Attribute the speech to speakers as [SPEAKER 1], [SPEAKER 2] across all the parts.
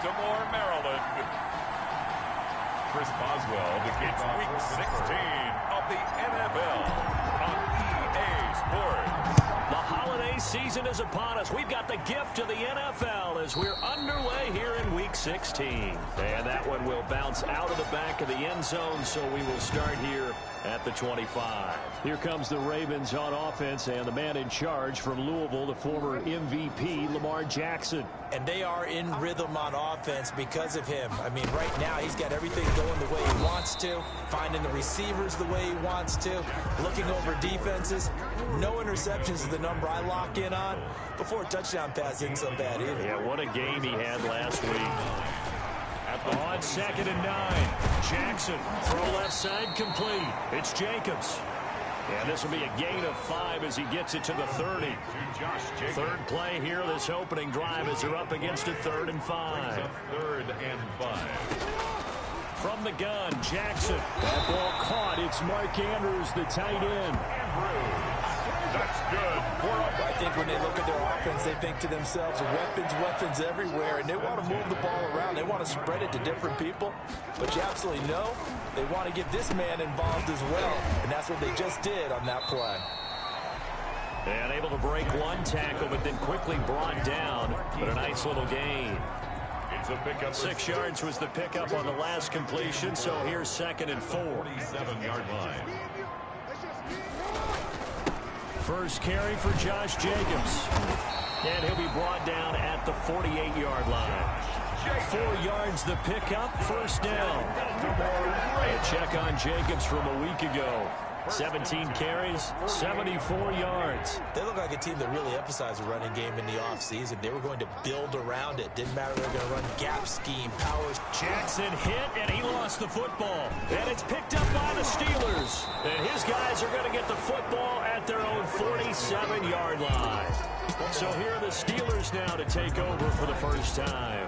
[SPEAKER 1] Baltimore, Maryland. Chris Boswell begins Week 16 of the NFL on EA Sports.
[SPEAKER 2] The holiday season is upon us. We've got the gift of the NFL as we're underway here in Week 16. And that one will bounce out of the back of the end zone, so we will start here at the 25. Here comes the Ravens on offense, and the man in charge from Louisville, the former MVP, Lamar Jackson.
[SPEAKER 3] And they are in rhythm on offense because of him. I mean, right now he's got everything going the way he wants to, finding the receivers the way he wants to, looking over defenses. No interceptions is the number I lock in on. Before a touchdown pass isn't so bad either.
[SPEAKER 2] Yeah, what a game he had last week. On 2nd and 9, Jackson, throw left side complete. It's Jacobs. And this will be a gain of 5 as he gets it to the 30. Third play here, this opening drive as they're up against a 3rd and 5.
[SPEAKER 1] 3rd and 5.
[SPEAKER 2] From the gun, Jackson. That ball caught. It's Mark Andrews, the tight end.
[SPEAKER 1] That's good.
[SPEAKER 3] I think when they look at their offense, they think to themselves, weapons everywhere, and they want to move the ball around. They want to spread it to different people, but you absolutely know they want to get this man involved as well, and that's what they just did on that play.
[SPEAKER 2] And able to break one tackle, but then quickly brought down, but a nice little gain.
[SPEAKER 1] It's a pickup.
[SPEAKER 2] 6 yards was the pickup on the last completion, so here's 2nd and 4.
[SPEAKER 1] 47-yard line.
[SPEAKER 2] First carry for Josh Jacobs. And he'll be brought down at the 48-yard line. 4 yards the pickup, first down. A check on Jacobs from a week ago. 17 carries, 74 yards.
[SPEAKER 3] They look like a team that really emphasized the running game in the offseason. They were going to build around it. Didn't matter if they were going to run gap scheme, powers.
[SPEAKER 2] Jackson hit, and he lost the football. And it's picked up by the Steelers. And his guys are going to get the football at their own 47-yard line. So here are the Steelers now to take over for the first time.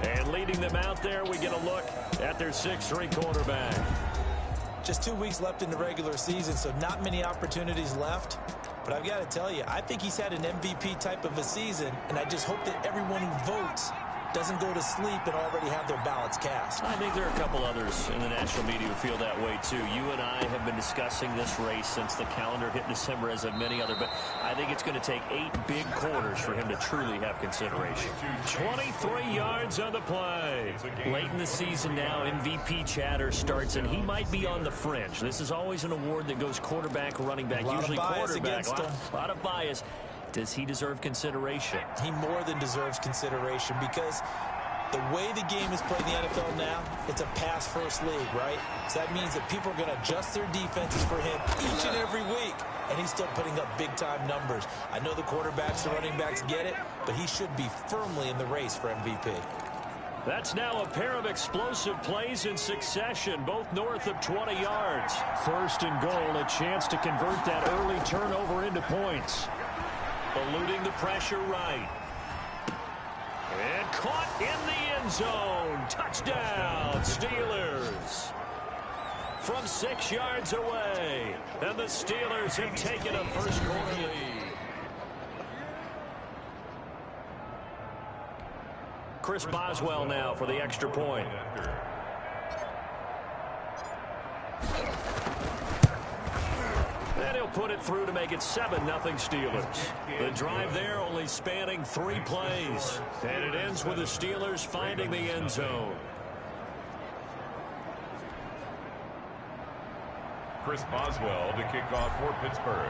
[SPEAKER 2] And leading them out there, we get a look at their 6'3" quarterback.
[SPEAKER 3] Just 2 weeks left in the regular season, so not many opportunities left. But I've got to tell you, I think he's had an MVP type of a season, and I just hope that everyone who votes doesn't go to sleep and already have their ballots cast.
[SPEAKER 2] I think there are a couple others in the national media who feel that way, too. You and I have been discussing this race since the calendar hit December, as have many other, but I think it's going to take 8 big quarters for him to truly have consideration. 23 yards on the play. Late in the season now, MVP chatter starts, and he might be on the fringe. This is always an award that goes quarterback, running back, usually quarterback. A lot of bias. Does he deserve consideration?
[SPEAKER 3] He more than deserves consideration because the way the game is played in the NFL now, it's a pass-first league, right? So that means that people are going to adjust their defenses for him each and every week, and he's still putting up big-time numbers. I know the quarterbacks and running backs get it, but he should be firmly in the race for MVP.
[SPEAKER 2] That's now a pair of explosive plays in succession, both north of 20 yards. 1st and goal, a chance to convert that early turnover into points. Eluding the pressure right. And caught in the end zone. Touchdown, Steelers. From 6 yards away. And the Steelers have taken a first quarter lead. Chris Boswell now for the extra point. And he'll put it through to make it 7-0 Steelers. The drive there only spanning 3 plays. And it ends with the Steelers finding the end zone.
[SPEAKER 1] Chris Boswell to kick off for Pittsburgh.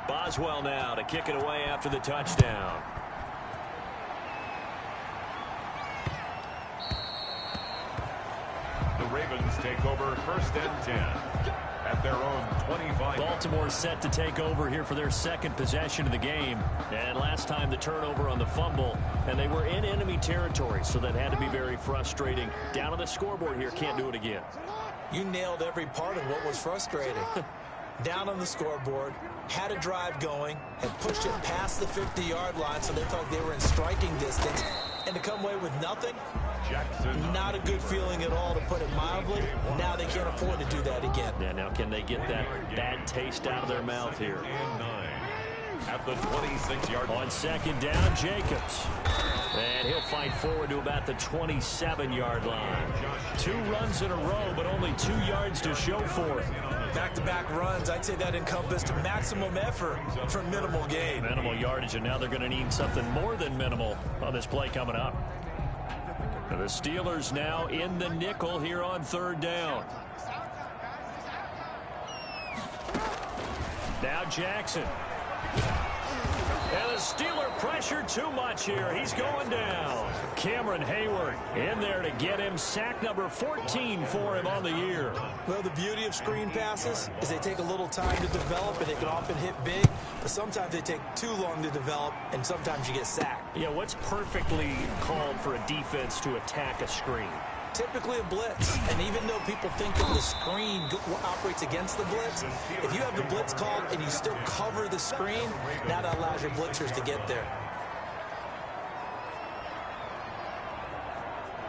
[SPEAKER 2] Boswell now to kick it away after the touchdown.
[SPEAKER 1] The Ravens take over 1st and 10. At their own 25.
[SPEAKER 2] Baltimore set to take over here for their 2nd possession of the game. And last time the turnover on the fumble, and they were in enemy territory, so that had to be very frustrating. Down on the scoreboard here, can't do it again.
[SPEAKER 3] You nailed every part of what was frustrating. Down on the scoreboard, had a drive going, and pushed it past the 50-yard line, so they thought they were in striking distance. And to come away with nothing, not a good feeling at all, to put it mildly. Now they can't afford to do that again.
[SPEAKER 2] Yeah, now can they get that bad taste out of their mouth here?
[SPEAKER 1] at the 26-yard line.
[SPEAKER 2] On second down, Jacobs. And he'll fight forward to about the 27-yard line. 2 runs in a row, but only 2 yards to show for it.
[SPEAKER 3] Back-to-back runs, I'd say that encompassed maximum effort for minimal gain.
[SPEAKER 2] Minimal yardage, and now they're going to need something more than minimal on this play coming up. The Steelers now in the nickel here on third down. Now Jackson. And the Steeler pressure too much here. He's going down. Cameron Hayward in there to get him. Sack number 14 for him on the year.
[SPEAKER 3] Well, the beauty of screen passes is they take a little time to develop, and they can often hit big. But sometimes they take too long to develop, and sometimes you get sacked.
[SPEAKER 2] Yeah, what's perfectly called for a defense to attack a screen?
[SPEAKER 3] Typically a blitz, and even though people think that the screen operates against the blitz, if you have the blitz called and you still cover the screen, now that allows your blitzers to get there.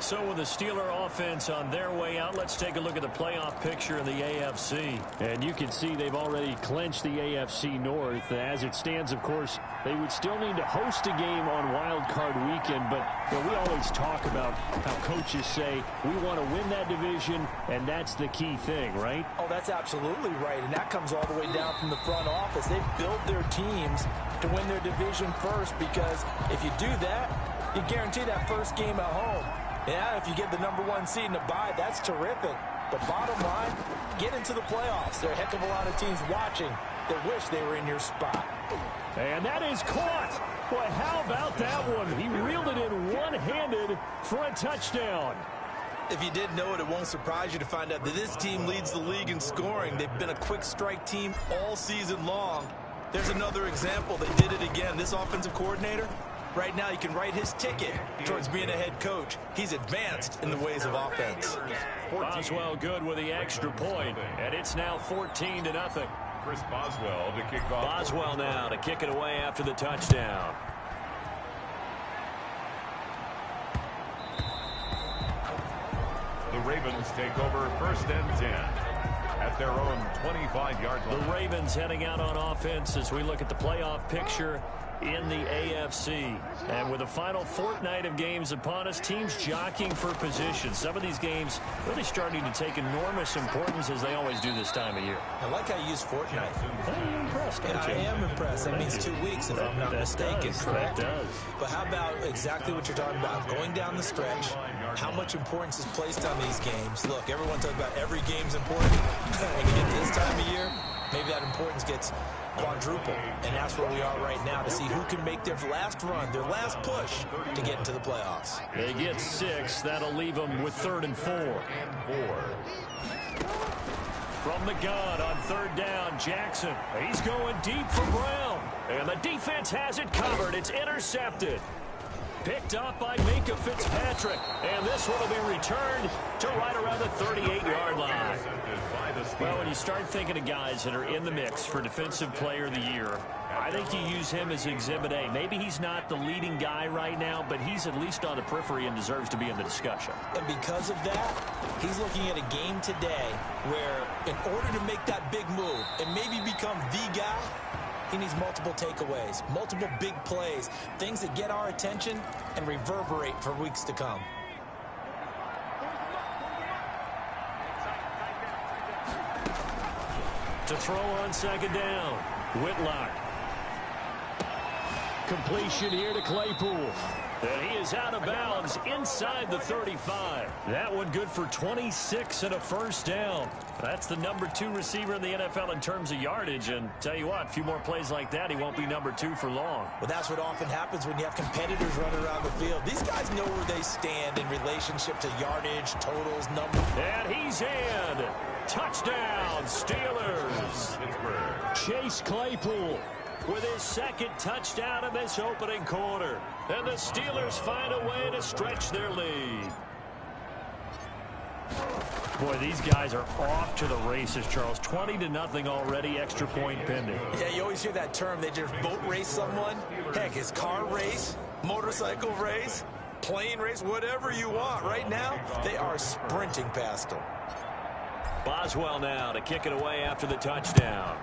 [SPEAKER 2] So with the Steeler offense on their way out, let's take a look at the playoff picture in the AFC. And you can see they've already clinched the AFC North. As it stands, of course, they would still need to host a game on Wild Card Weekend. But you know, we always talk about how coaches say we want to win that division, and that's the key thing, right?
[SPEAKER 3] Oh, that's absolutely right. And that comes all the way down from the front office. They build their teams to win their division first, because if you do that, you guarantee that first game at home. Yeah, if you get the #1 seed in the bye, that's terrific. But bottom line, get into the playoffs. There are a heck of a lot of teams watching that wish they were in your spot.
[SPEAKER 2] And that is caught. Boy, how about that one? He reeled it in one-handed for a touchdown.
[SPEAKER 3] If you didn't know it, it won't surprise you to find out that this team leads the league in scoring. They've been a quick strike team all season long. There's another example. They did it again. This offensive coordinator, right now, you can write his ticket towards being a head coach. He's advanced in the ways of offense.
[SPEAKER 2] Boswell good with the extra point, and it's now 14-0.
[SPEAKER 1] Chris Boswell to kick off.
[SPEAKER 2] Boswell now to kick it away after the touchdown.
[SPEAKER 1] The Ravens take over first and 10 at their own 25-yard line.
[SPEAKER 2] The Ravens heading out on offense as we look at the playoff picture in the AFC. And with the final fortnight of games upon us, teams jockeying for position. Some of these games really starting to take enormous importance, as they always do this time of year.
[SPEAKER 3] I like how you use fortnight.
[SPEAKER 2] I'm impressed, don't you?
[SPEAKER 3] I am impressed. That means 2 weeks, if I'm not mistaken, correct?
[SPEAKER 2] That does.
[SPEAKER 3] But how about exactly what you're talking about? Going down the stretch, how much importance is placed on these games? Look, everyone talks about every game's important. When you get to this time of year, maybe that importance gets quadruple, and that's where we are right now, to see who can make their last run, their last push to get into the playoffs.
[SPEAKER 2] They get 6. That'll leave them with 3rd and 4. From the gun on third down, Jackson. He's going deep for Brown. And the defense has it covered. It's intercepted. Picked up by Minkah Fitzpatrick. And this one will be returned to right around the 38-yard line. Well, when you start thinking of guys that are in the mix for Defensive Player of the Year, I think you use him as Exhibit A. Maybe he's not the leading guy right now, but he's at least on the periphery and deserves to be in the discussion.
[SPEAKER 3] And because of that, he's looking at a game today where, in order to make that big move and maybe become the guy, he needs multiple takeaways, multiple big plays, things that get our attention and reverberate for weeks to come.
[SPEAKER 2] To throw on second down, Whitlock. Completion here to Claypool. And he is out of bounds inside the 35. That one good for 26 and a first down. That's the #2 receiver in the NFL in terms of yardage. And tell you what, a few more plays like that, he won't be #2 for long.
[SPEAKER 3] Well, that's what often happens when you have competitors running around the field. These guys know where they stand in relationship to yardage, totals, numbers.
[SPEAKER 2] And he's in. Touchdown, Steelers. Chase Claypool with his second touchdown in this opening quarter. And the Steelers find a way to stretch their lead. Boy, these guys are off to the races, Charles. 20-0 already, extra point pending.
[SPEAKER 3] Yeah, you always hear that term. They just boat race someone. Heck, it's car race, motorcycle race, plane race, whatever you want. Right now, they are sprinting past them.
[SPEAKER 2] Boswell now to kick it away after the touchdown.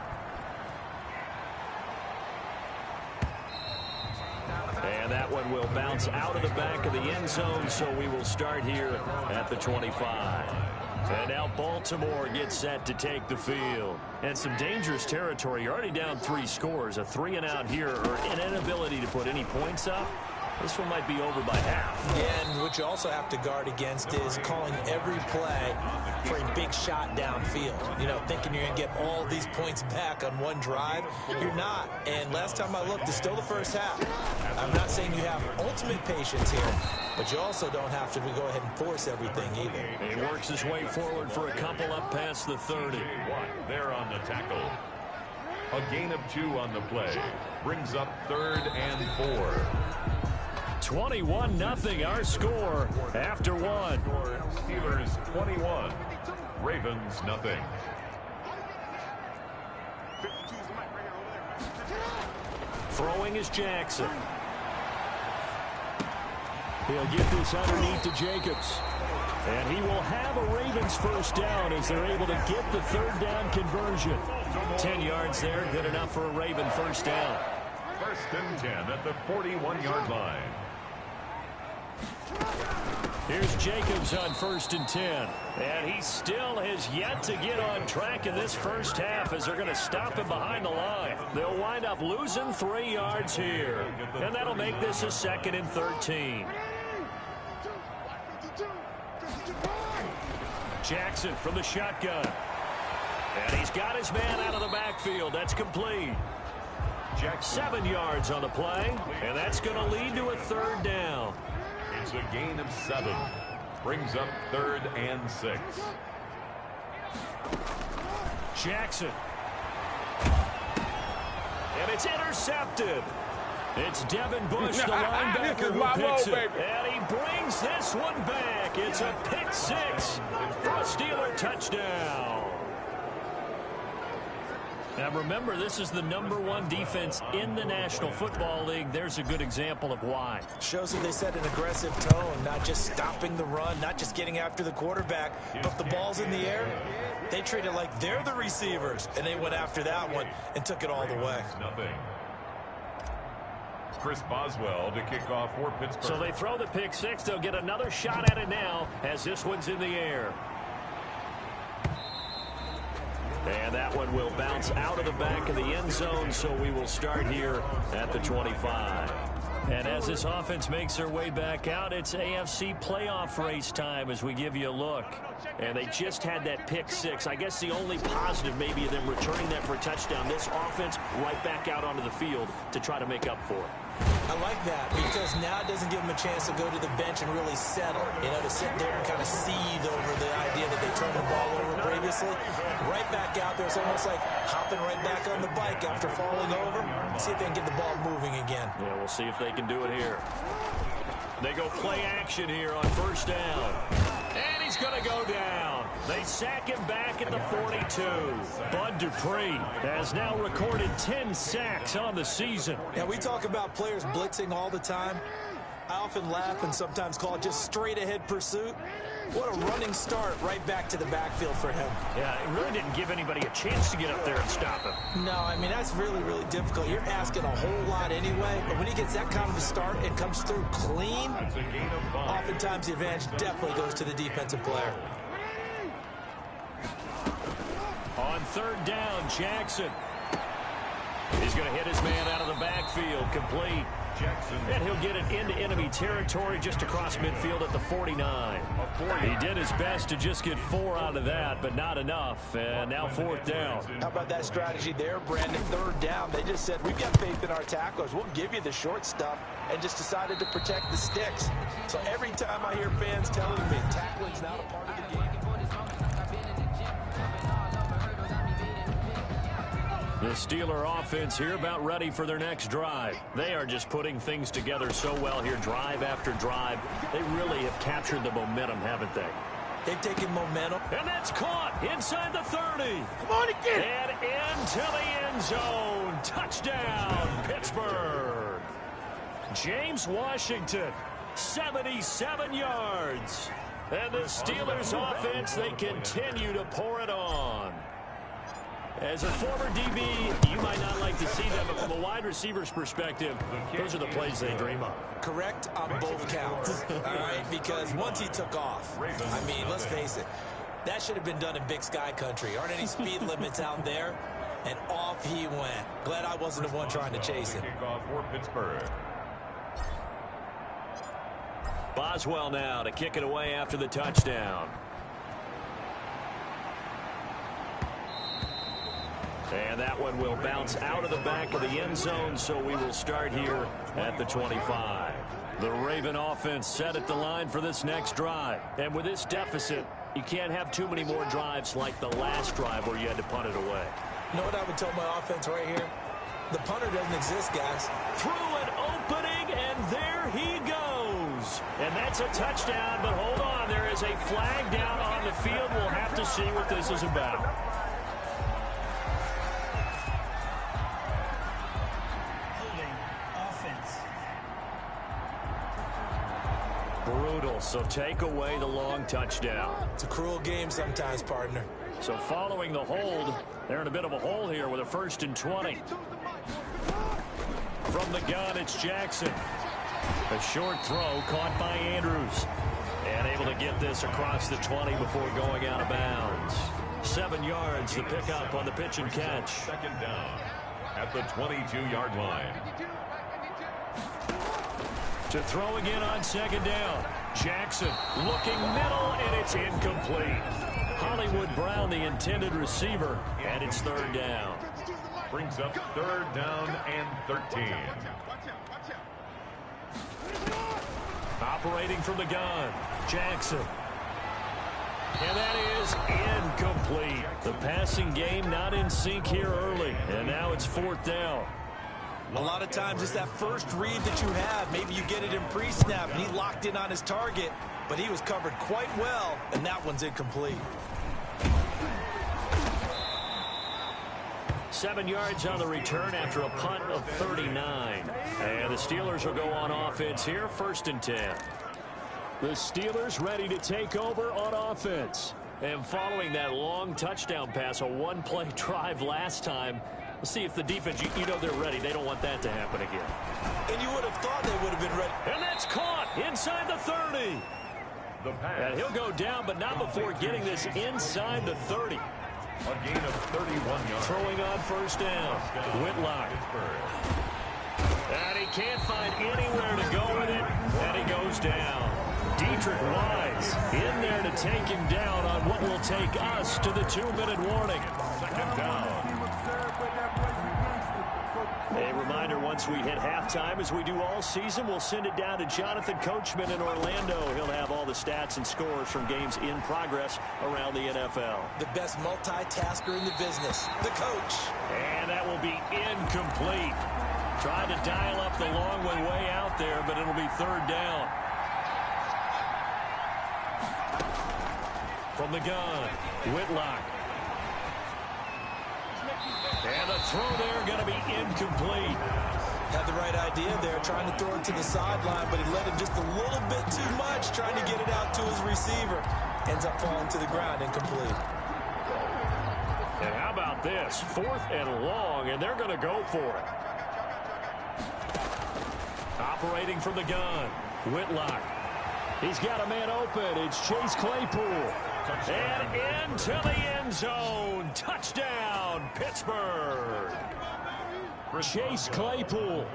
[SPEAKER 2] And that one will bounce out of the back of the end zone, so we will start here at the 25. And now Baltimore gets set to take the field. And some dangerous territory. You're already down 3 scores. A 3-and-out here, or an inability to put any points up. This one might be over by half.
[SPEAKER 3] And what you also have to guard against is calling every play for a big shot downfield. You know, thinking you're going to get all these points back on one drive. You're not. And last time I looked, it's still the first half. I'm not saying you have ultimate patience here, but you also don't have to go ahead and force everything either.
[SPEAKER 2] He works his way forward for a couple up past the 30.
[SPEAKER 1] There on the tackle. A gain of 2 on the play. Brings up 3rd and 4.
[SPEAKER 2] 21-0 our score after 1.
[SPEAKER 1] Steelers 21, Ravens nothing.
[SPEAKER 2] Throwing is Jackson. He'll get this underneath to Jacobs. And he will have a Ravens first down as they're able to get the 3rd down conversion. 10 yards there, good enough for a Raven first down.
[SPEAKER 1] 1st and 10 at the 41-yard line.
[SPEAKER 2] Here's Jacobs on 1st and 10. And he still has yet to get on track in this first half as they're going to stop him behind the line. They'll wind up losing 3 yards here. And that'll make this a 2nd and 13. Jackson from the shotgun. And he's got his man out of the backfield. That's complete. 7 yards on the play. And that's going to lead to a 3rd down.
[SPEAKER 1] It's a gain of 7. Brings up 3rd and 6.
[SPEAKER 2] Jackson. And it's intercepted. It's Devin Bush, the linebacker, who picks it. And he brings this one back. It's a pick 6 for a Steeler touchdown. Now remember, this is the #1 defense in the National Football League. There's a good example of why.
[SPEAKER 3] Shows that they set an aggressive tone, not just stopping the run, not just getting after the quarterback, but the ball's in the air. They treat it like they're the receivers, and they went after that one and took it all the way.
[SPEAKER 1] Nothing. Chris Boswell to kick off for Pittsburgh.
[SPEAKER 2] So they throw the pick 6. They'll get another shot at it now as this one's in the air. And that one will bounce out of the back of the end zone, so we will start here at the 25. And as this offense makes their way back out, it's AFC playoff race time as we give you a look. And they just had that pick 6. I guess the only positive maybe of them returning that for a touchdown. This offense right back out onto the field to try to make up for it.
[SPEAKER 3] I like that because now it doesn't give them a chance to go to the bench and really settle. You know, to sit there and kind of seethe over the idea that they turned the ball over previously. Right back out there, it's almost like hopping right back on the bike after falling over. See if they can get the ball moving again.
[SPEAKER 2] Yeah, we'll see if they can do it here. They go play action here on 1st down. And he's going to go down. They sack him back at the 42. Bud Dupree has now recorded 10 sacks on the season.
[SPEAKER 3] Yeah, we talk about players blitzing all the time. I often laugh and sometimes call it just straight-ahead pursuit. What a running start right back to the backfield for him.
[SPEAKER 2] Yeah, it really didn't give anybody a chance to get up there and stop him.
[SPEAKER 3] No, I mean, that's really, really difficult. You're asking a whole lot anyway, but when he gets that kind of a start and comes through clean, oftentimes the advantage definitely goes to the defensive player.
[SPEAKER 2] On 3rd down, Jackson. He's going to hit his man out of the backfield, complete.
[SPEAKER 1] Jackson.
[SPEAKER 2] And he'll get it into enemy territory just across midfield at the 49. He did his best to just get 4 out of that, but not enough. And now 4th down.
[SPEAKER 3] How about that strategy there, Brandon? 3rd down. They just said, we've got faith in our tacklers. We'll give you the short stuff, and just decided to protect the sticks. So every time I hear fans telling me tackling's not a part of the game.
[SPEAKER 2] The Steeler offense here about ready for their next drive. They are just putting things together so well here, drive after drive. They really have captured the momentum, haven't they?
[SPEAKER 3] They've taken momentum.
[SPEAKER 2] And that's caught inside the 30.
[SPEAKER 3] Come on again.
[SPEAKER 2] And into the end zone. Touchdown, Pittsburgh. James Washington, 77 yards. And the Steelers offense, they continue to pour it on. As a former DB, you might not like to see them, but from a wide receiver's perspective, those are the plays they dream of.
[SPEAKER 3] Correct on both counts, all right? Because once he took off, I mean, let's face it, that should have been done in Big Sky country. Aren't any speed limits out there? And off he went. Glad I wasn't the one trying to chase him.
[SPEAKER 1] Kickoff for Pittsburgh.
[SPEAKER 2] Boswell now to kick it away after the touchdown. And that one will bounce out of the back of the end zone, so we will start here at the 25. The Raven offense set at the line for this next drive. And with this deficit, you can't have too many more drives like the last drive where you had to punt it away.
[SPEAKER 3] You know what I would tell my offense right here? The punter doesn't exist, guys.
[SPEAKER 2] Through an opening, and there he goes. And that's a touchdown, but hold on. There is a flag down on the field. We'll have to see what this is about. Brutal, so take away the long touchdown.
[SPEAKER 3] It's a cruel game sometimes, partner.
[SPEAKER 2] So following the hold, they're in a bit of a hole here with a 1st and 20. From the gun, it's Jackson. A short throw caught by Andrews. And able to get this across the 20 before going out of bounds. 7 yards, the pickup on the pitch and catch.
[SPEAKER 1] 2nd down at the 22-yard line.
[SPEAKER 2] To throw again on 2nd down. Jackson looking middle, and it's incomplete. Hollywood Brown, the intended receiver, and it's 3rd down.
[SPEAKER 1] Brings up 3rd down and 13.
[SPEAKER 2] Operating from the gun, Jackson. And that is incomplete. The passing game not in sync here early, and now it's 4th down.
[SPEAKER 3] A lot of times it's that first read that you have. Maybe you get it in pre-snap, and he locked in on his target, but he was covered quite well, and that one's incomplete.
[SPEAKER 2] 7 yards on the return after a punt of 39. And the Steelers will go on offense here, 1st and 10. The Steelers ready to take over on offense. And following that long touchdown pass, a one-play drive last time, let's see if the defense, you know they're ready. They don't want that to happen again.
[SPEAKER 3] And you would have thought they would have been ready.
[SPEAKER 2] And that's caught inside the 30.
[SPEAKER 1] The pass.
[SPEAKER 2] And he'll go down, but not before getting this inside the 30.
[SPEAKER 1] A gain of 31 yards.
[SPEAKER 2] Throwing on 1st down. Whitlock. And he can't find anywhere to go with it. And he goes down. Dietrich Wise in there to take him down on what will take us to the 2-minute warning.
[SPEAKER 1] 2nd down.
[SPEAKER 2] A reminder, once we hit halftime, as we do all season, we'll send it down to Jonathan Coachman in Orlando. He'll have all the stats and scores from games in progress around the NFL.
[SPEAKER 3] The best multitasker in the business, the coach.
[SPEAKER 2] And that will be incomplete. Tried to dial up the long one way out there, but it'll be 3rd down. From the gun, Whitlock. And the throw there going to be incomplete.
[SPEAKER 3] Had the right idea there, trying to throw it to the sideline, but he let him just a little bit too much, trying to get it out to his receiver. Ends up falling to the ground, incomplete.
[SPEAKER 2] And how about this? 4th and long, and they're going to go for it. Operating from the gun, Whitlock. He's got a man open. It's Chase Claypool. And into the end zone. Touchdown, Pittsburgh. Chase Claypool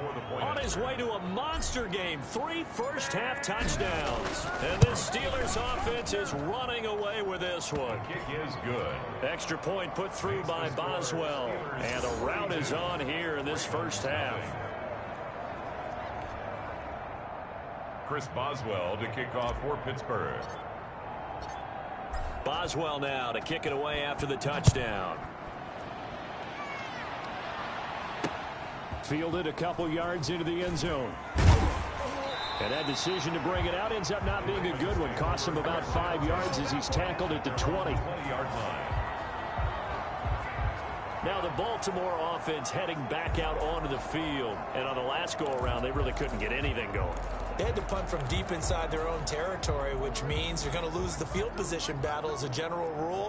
[SPEAKER 2] on his way to a monster game. 3 first-half touchdowns. And this Steelers offense is running away with this one.
[SPEAKER 1] Kick is good.
[SPEAKER 2] Extra point put through by Boswell. And a rout is on here in this first half.
[SPEAKER 1] Chris Boswell to kick off for Pittsburgh.
[SPEAKER 2] Boswell now to kick it away after the touchdown. Fielded a couple yards into the end zone. And that decision to bring it out ends up not being a good one. Costs him about 5 yards as he's tackled at the 20.
[SPEAKER 1] 20-yard line.
[SPEAKER 2] Now the Baltimore offense heading back out onto the field. And on the last go-around, they really couldn't get anything going.
[SPEAKER 3] They had to punt from deep inside their own territory, which means you're going to lose the field position battle as a general rule.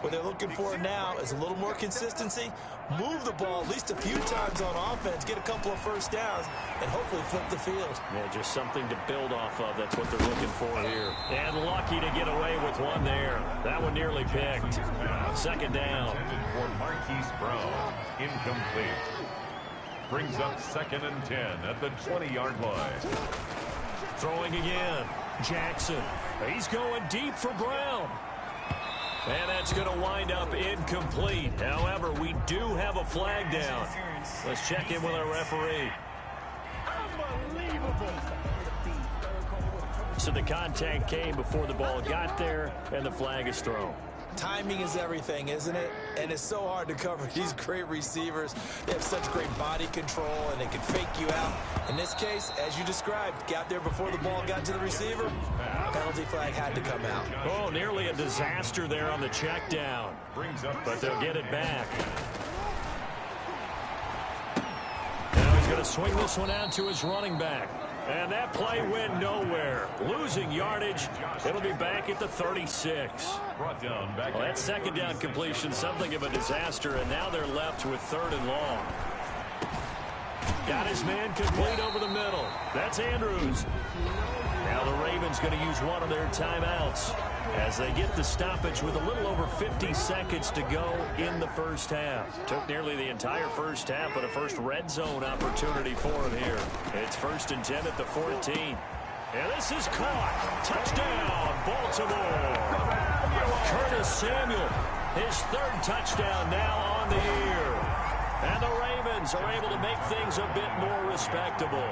[SPEAKER 3] What they're looking for now is a little more consistency, move the ball at least a few times on offense, get a couple of first downs, and hopefully flip the field.
[SPEAKER 2] Yeah, just something to build off of. That's what they're looking for here. And lucky to get away with one there. That one nearly picked. Second down.
[SPEAKER 1] For Marquise Brown, incomplete. Brings up 2nd and 10 at the 20-yard line.
[SPEAKER 2] Throwing again. Jackson. He's going deep for Brown. And that's going to wind up incomplete. However, we do have a flag down. Let's check in with our referee. Unbelievable. So the contact came before the ball got there, and the flag is thrown.
[SPEAKER 3] Timing is everything, isn't it? And it's so hard to cover these great receivers. They have such great body control, and they can fake you out. In this case, as you described, got there before the ball got to the receiver. Penalty flag had to come out.
[SPEAKER 2] Oh, nearly a disaster there on the check down. But they'll get it back. Now he's going to swing this one out to his running back. And that play went nowhere. Losing yardage. It'll be back at the 36. Well, that second down completion, something of a disaster, and now they're left with 3rd and long. Got his man complete over the middle. That's Andrews. Now the Ravens going to use one of their timeouts as they get the stoppage with a little over 50 seconds to go in the first half. Took nearly the entire first half, but a first red zone opportunity for him here. It's 1st and 10 at the 14. And this is caught. Touchdown, Baltimore. Curtis Samuel, his 3rd touchdown now on the year. And the Ravens are able to make things a bit more respectable.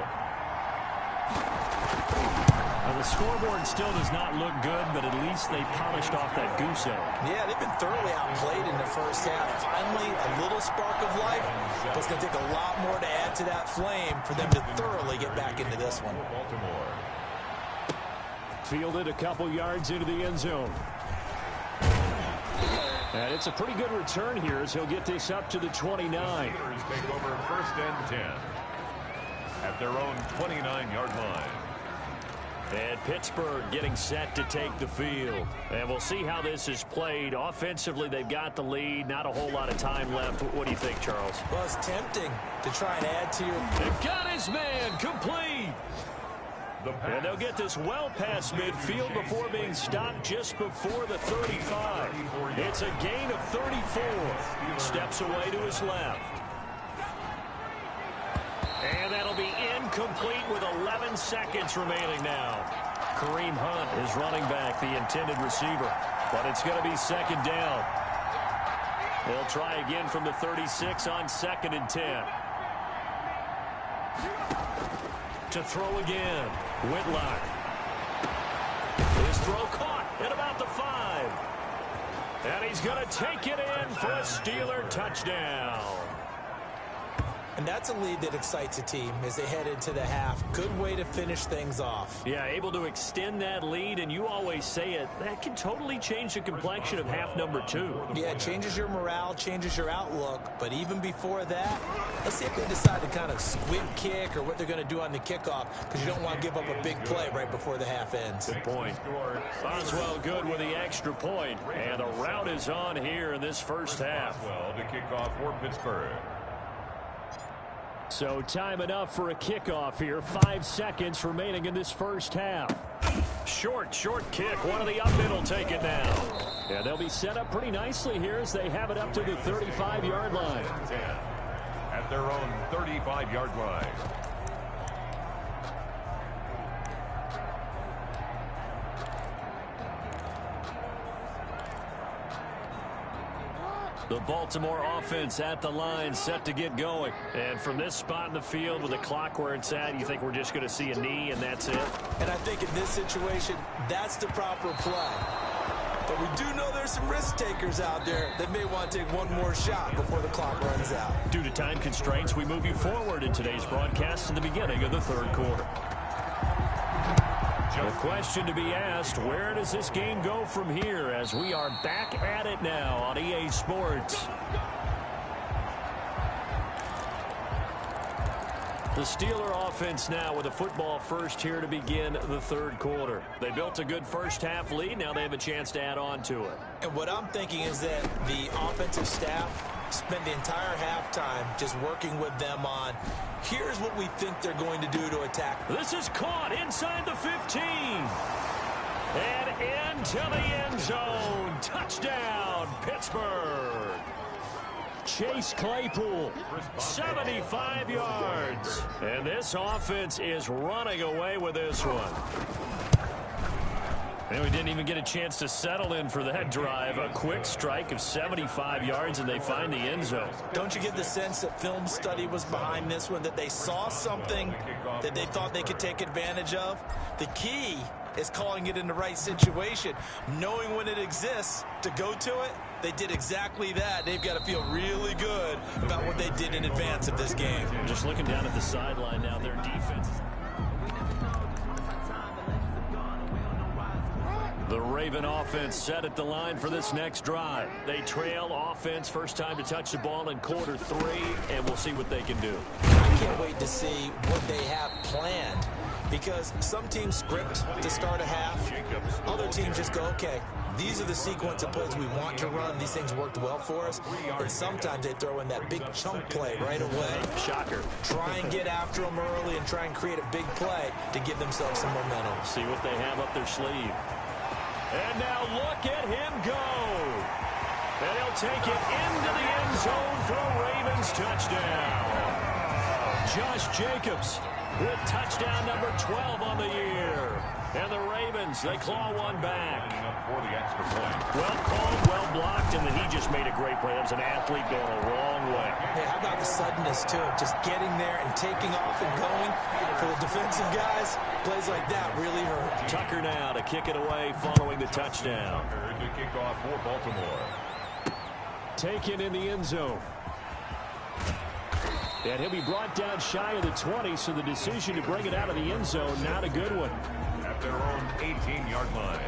[SPEAKER 2] Well, the scoreboard still does not look good, but at least they polished off that goose egg.
[SPEAKER 3] Yeah, they've been thoroughly outplayed in the first half. Finally, a little spark of life, but it's going to take a lot more to add to that flame for them to thoroughly get back into this one.
[SPEAKER 2] Fielded a couple yards into the end zone. And it's a pretty good return here as he'll get this up to the 29.
[SPEAKER 1] Take over 1st and 10 at their own 29-yard line.
[SPEAKER 2] And Pittsburgh getting set to take the field. And we'll see how this is played. Offensively, they've got the lead. Not a whole lot of time left. What do you think, Charles?
[SPEAKER 3] Well, it's tempting to try and add to your...
[SPEAKER 2] They've got his man complete. And they'll get this well past midfield before being stopped just before the 35. It's a gain of 34. Steps away to his left. And that'll be incomplete with 11 seconds remaining now. Kareem Hunt is running back, the intended receiver. But it's going to be 2nd down. They'll try again from the 36 on 2nd and 10. To throw again. Whitlock. His throw caught at about the 5. And he's going to take it in for a Steeler touchdown.
[SPEAKER 3] And that's a lead that excites a team as they head into the half. Good way to finish things off.
[SPEAKER 2] Yeah, able to extend that lead, and you always say it, that can totally change the complexion of half number 2.
[SPEAKER 3] Yeah, it changes your morale, changes your outlook. But even before that, let's see if they decide to kind of squib kick or what they're going to do on the kickoff, because you don't want to give up a big play right before the half ends.
[SPEAKER 2] Good point. Boswell good with the extra point, and the route is on here in this first half.
[SPEAKER 1] Well, to kick off for Pittsburgh.
[SPEAKER 2] So time enough for a kickoff here. 5 seconds remaining in this first half. Short kick. One of the up middle take it now. Yeah, they'll be set up pretty nicely here as they have it up to the 35-yard line.
[SPEAKER 1] At their own 35-yard line.
[SPEAKER 2] The Baltimore offense at the line, set to get going. And from this spot in the field with the clock where it's at, you think we're just going to see a knee and that's it?
[SPEAKER 3] And I think in this situation, that's the proper play. But we do know there's some risk takers out there that may want to take one more shot before the clock runs out.
[SPEAKER 2] Due to time constraints, we move you forward in today's broadcast to the beginning of the 3rd quarter. The question to be asked, where does this game go from here as we are back at it now on EA Sports? The Steeler offense now with a football first here to begin the third quarter. They built a good first half lead. Now they have a chance to add on to it.
[SPEAKER 3] And what I'm thinking is that the offensive staff spent the entire halftime just working with them on, here's what we think they're going to do to attack.
[SPEAKER 2] This is caught inside the 15. And into the end zone. Touchdown, Pittsburgh. Chase Claypool, 75 yards. And this offense is running away with this one. And we didn't even get a chance to settle in for that drive. A quick strike of 75 yards, and they find the end zone.
[SPEAKER 3] Don't you get the sense that film study was behind this one, that they saw something that they thought they could take advantage of? The key is calling it in the right situation, knowing when it exists to go to it. They did exactly that. They've got to feel really good about what they did in advance of this game.
[SPEAKER 2] Just looking down at the sideline now, their defense. The Raven offense set at the line for this next drive. They trail offense, first time to touch the ball in quarter 3, and we'll see what they can do.
[SPEAKER 3] I can't wait to see what they have planned, because some teams script to start a half. Other teams just go, okay, these are the sequence of plays we want to run. These things worked well for us. And sometimes they throw in that big chunk play right away.
[SPEAKER 2] Shocker.
[SPEAKER 3] Try and get after them early and try and create a big play to give themselves some momentum.
[SPEAKER 2] See what they have up their sleeve. And now look at him go. And he'll take it into the end zone for a Ravens touchdown. Josh Jacobs with touchdown number 12 on the year. And the Ravens, they claw one back.
[SPEAKER 1] For the extra point.
[SPEAKER 2] Well called, well blocked, and then he just made a great play. That was an athlete going a long way.
[SPEAKER 3] Hey, how about the suddenness, too? Just getting there and taking off and going. For the defensive guys, plays like that really hurt.
[SPEAKER 2] Tucker now to kick it away following the touchdown.
[SPEAKER 1] To kick off for Baltimore.
[SPEAKER 2] Taken in the end zone. And he'll be brought down shy of the 20, so the decision to bring it out of the end zone, not a good one.
[SPEAKER 1] At their own 18-yard line.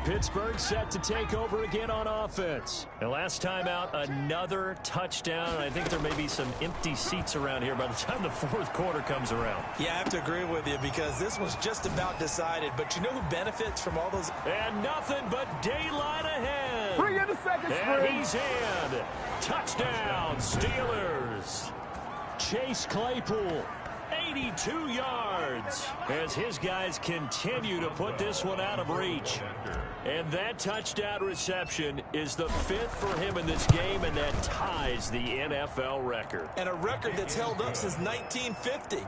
[SPEAKER 2] Pittsburgh set to take over again on offense. And last time out, another touchdown. I think there may be some empty seats around here by the time the fourth quarter comes around.
[SPEAKER 3] Yeah, I have to agree with you, because this was just about decided. But you know who benefits from all those?
[SPEAKER 2] And nothing but daylight ahead.
[SPEAKER 4] Bring in the second
[SPEAKER 2] And
[SPEAKER 4] string.
[SPEAKER 2] he's in. Touchdown, Steelers. Chase Claypool, 82 yards, as his guys continue to put this one out of reach. And that touchdown reception is the 5th for him in this game, and that ties the NFL record.
[SPEAKER 3] And a record that's held up since 1950.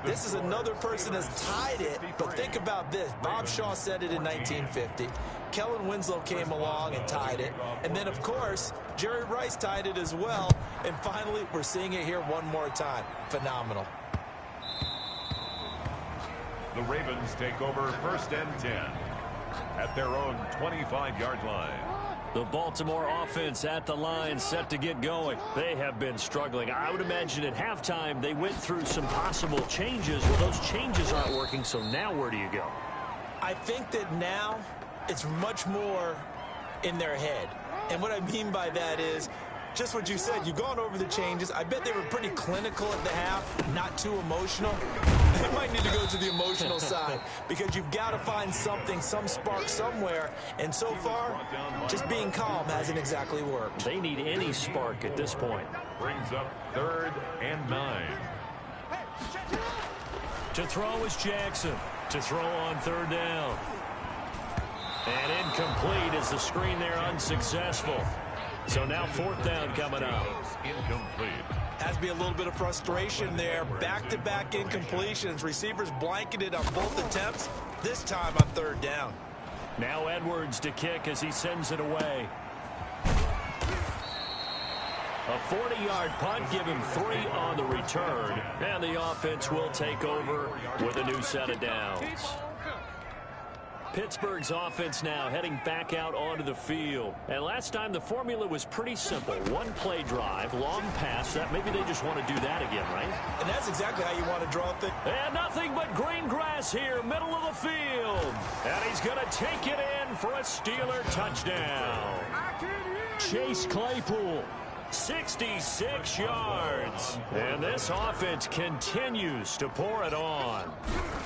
[SPEAKER 3] This is another person that's tied it, but think about this. Bob Shaw said it in 1950. Kellen Winslow came along and tied it. And then, of course, Jerry Rice tied it as well. And finally, we're seeing it here one more time. Phenomenal.
[SPEAKER 1] The Ravens take over first and 10 at their own 25-yard line.
[SPEAKER 2] The Baltimore offense at the line, set to get going. They have been struggling. I would imagine at halftime they went through some possible changes. Well, those changes aren't working, so now where do you go?
[SPEAKER 3] I think that now it's much more in their head. And what I mean by that is just what you said. You've gone over the changes. I bet they were pretty clinical at the half, not too emotional. They might need to go to the emotional side, because you've got to find something, some spark somewhere. And so far, just being calm hasn't exactly worked.
[SPEAKER 2] They need any spark at this point.
[SPEAKER 1] Brings up 3rd and 9.
[SPEAKER 2] To throw is Jackson. To throw on 3rd down. And incomplete as the screen there unsuccessful. So now 4th down coming up.
[SPEAKER 1] Incomplete.
[SPEAKER 3] Has to be a little bit of frustration there. Back-to-back incompletions. Receivers blanketed on both attempts, this time on 3rd down.
[SPEAKER 2] Now Edwards to kick as he sends it away. A 40-yard punt, give him 3 on the return. And the offense will take over with a new set of downs. Pittsburgh's offense now heading back out onto the field. And last time the formula was pretty simple. One play drive, long pass. That maybe they just want to do that again, right?
[SPEAKER 3] And that's exactly how you want to draw things.
[SPEAKER 2] And nothing but green grass here, middle of the field. And he's going to take it in for a Steeler touchdown. Chase Claypool, 66 yards. And this offense continues to pour it on.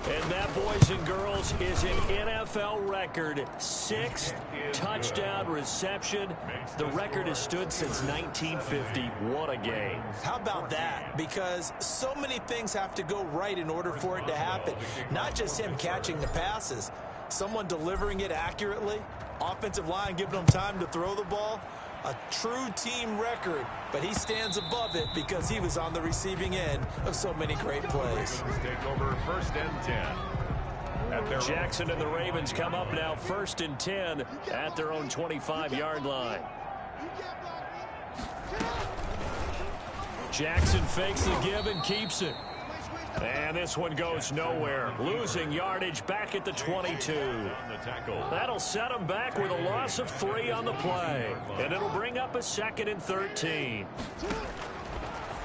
[SPEAKER 2] And that, boys and girls, is an NFL record 6th touchdown reception. The record has stood since 1950. What a game.
[SPEAKER 3] How about that? Because so many things have to go right in order for it to happen. Not just him catching the passes, someone delivering it accurately, offensive line giving them time to throw the ball. A true team record, but he stands above it because he was on the receiving end of so many great plays.
[SPEAKER 1] Take over 1st and 10.
[SPEAKER 2] Jackson and the Ravens come up now 1st and 10 at their own 25-yard line. Jackson fakes the give and keeps it. And this one goes nowhere. Losing yardage back at the 22. That'll set him back with a loss of 3 on the play. And it'll bring up a 2nd and 13.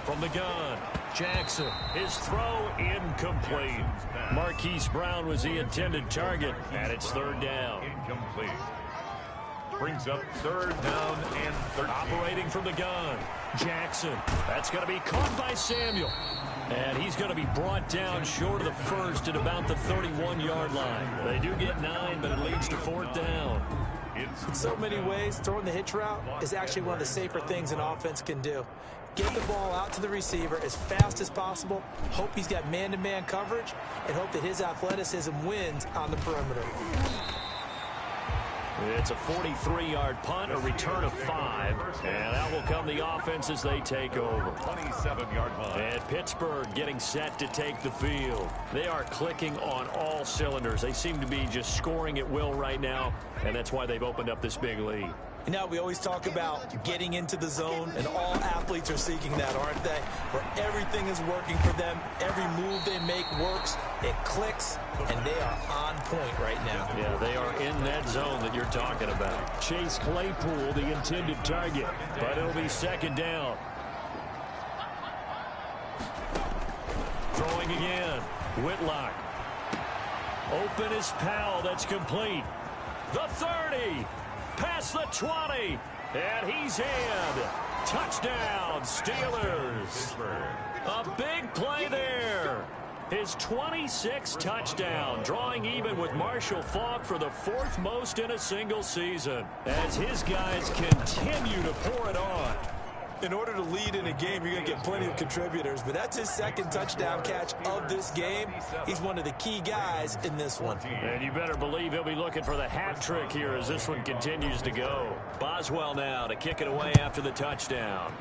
[SPEAKER 2] From the gun, Jackson, his throw incomplete. Marquise Brown was the intended target, and it's 3rd down.
[SPEAKER 1] Incomplete. Brings up 3rd down and 13.
[SPEAKER 2] Operating from the gun, Jackson. That's going to be caught by Samuel. And he's going to be brought down short of the 1st at about the 31-yard line. They do get 9, but it leads to 4th down.
[SPEAKER 3] In so many ways, throwing the hitch route is actually one of the safer things an offense can do. Get the ball out to the receiver as fast as possible, hope he's got man-to-man coverage, and hope that his athleticism wins on the perimeter.
[SPEAKER 2] It's a 43-yard punt, a return of 5, and that will come the offense as they take over.
[SPEAKER 1] 27-yard line.
[SPEAKER 2] And Pittsburgh getting set to take the field. They are clicking on all cylinders. They seem to be just scoring at will right now, and that's why they've opened up this big lead.
[SPEAKER 3] And now we always talk about getting into the zone, and all athletes are seeking that, aren't they? Where everything is working for them, every move they make works, it clicks, and they are on point right now.
[SPEAKER 2] Yeah, they are in that zone that you're talking about. Chase Claypool, the intended target, but it'll be 2nd down. Throwing again, Whitlock. Open is Powell, that's complete. The 30. Past the 20, and he's in. Touchdown, Steelers. A big play there. His 26th touchdown, drawing even with Marshall Faulk for the 4th most in a single season, as his guys continue to pour it on.
[SPEAKER 3] In order to lead in a game, you're going to get plenty of contributors, but that's his 2nd touchdown catch of this game. He's one of the key guys in this one.
[SPEAKER 2] And you better believe he'll be looking for the hat trick here as this one continues to go. Boswell now to kick it away after the touchdown.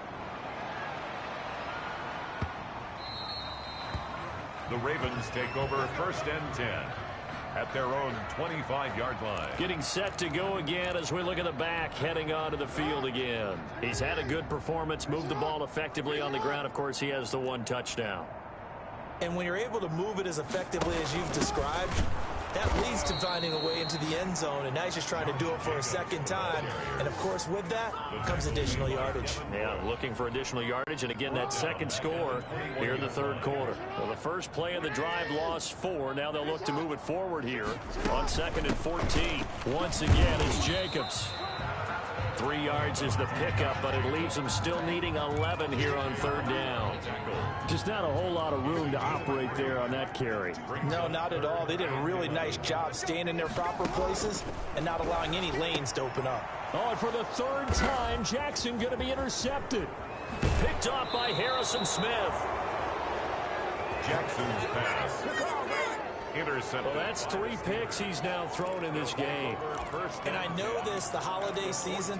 [SPEAKER 1] The Ravens take over 1st and 10. At their own 25-yard line.
[SPEAKER 2] Getting set to go again as we look at the back, heading onto the field again. He's had a good performance, moved the ball effectively on the ground. Of course, he has the 1 touchdown.
[SPEAKER 3] And when you're able to move it as effectively as you've described, that leads to finding a way into the end zone, and now he's just trying to do it for a 2nd time. And, of course, with that comes additional yardage.
[SPEAKER 2] Yeah, looking for additional yardage, and again, that 2nd score here in the 3rd quarter. Well, the first play of the drive lost 4. Now they'll look to move it forward here on 2nd and 14. Once again is Jacobs. 3 yards is the pickup, but it leaves them still needing 11 here on 3rd down. Just not a whole lot of room to operate there on that carry.
[SPEAKER 3] No, not at all. They did a really nice job staying in their proper places and not allowing any lanes to open up.
[SPEAKER 2] Oh, and for the 3rd time, Jackson going to be intercepted. Picked off by Harrison Smith.
[SPEAKER 1] Jackson's pass. Intercepted.
[SPEAKER 2] Well, that's 3 picks he's now thrown in this game.
[SPEAKER 3] And I know this, the holiday season,